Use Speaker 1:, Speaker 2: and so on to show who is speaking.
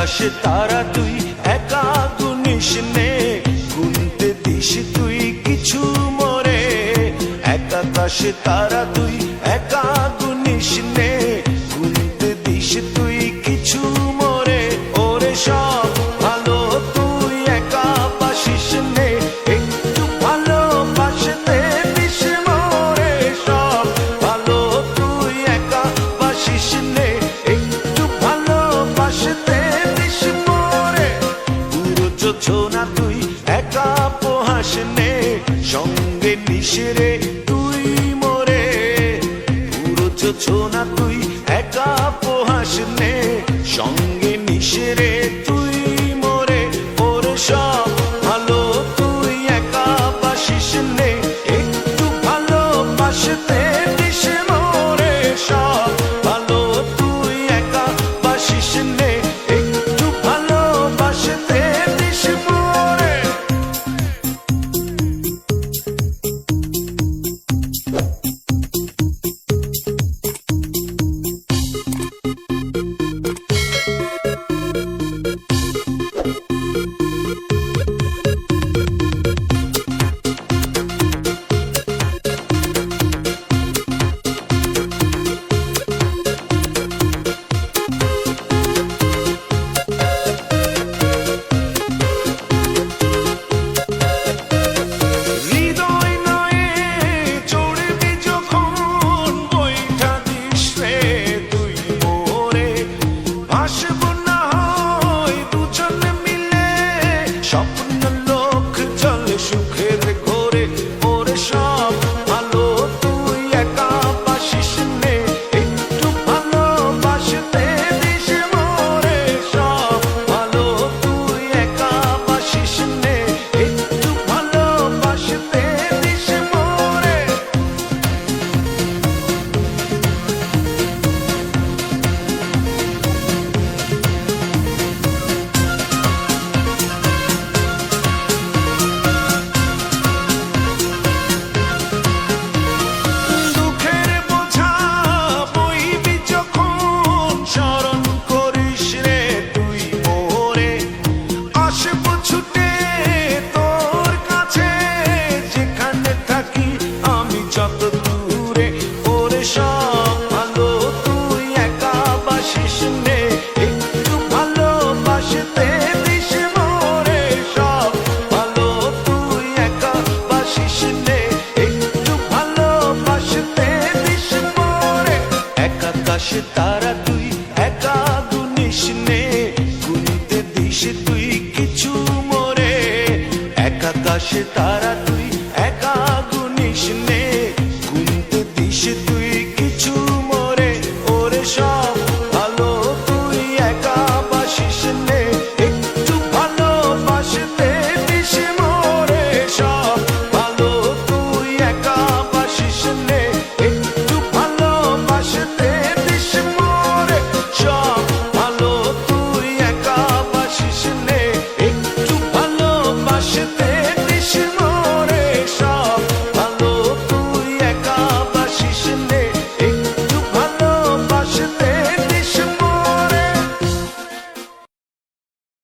Speaker 1: আকাশে তারা তুই একা গুনিস নে, গুনতে দিস তুই কিছু মরে। এক আকাশে তারা তুই একা গুনিস নে, গুনতে দিস তুই কিছু মরে। ওরে সব ভালো তুই একা বাসিস নে, একটু ভালোবাসতে দিস মরে। সব ভালো তুই একা বাসিস নে, একটু ভালোবাসতে দিস মরে। পুরো যোছনা তুই একা পোহাস নে, সঙ্গে নিস রে তুই মোরে। পুরো যোছনা তুই একা পোহাস নে, সঙ্গে নিস রে তুই মোরে। ওরে সব ভালো তুই একা বাসিস নে, একটু ভালোবাসতে দিস মোরে। সব ভালো তুই একা বাসিস নে, একটু ভালোবাসতে দিস মোরে। স্বপ্ন লোক চলে সুখের ঘরে। ওরে সব ভালো তুই একা বাসিস নে, একটু ভালোবাসতে দিস মোরে। সব ভালো তুই একা বাসিস নে, একটু ভালোবাসতে দিস মোরে। আকাশে তারা তুই একা গুনিস নে, গুনতে দিস তুই কিছু মরে। এক আকাশে তারা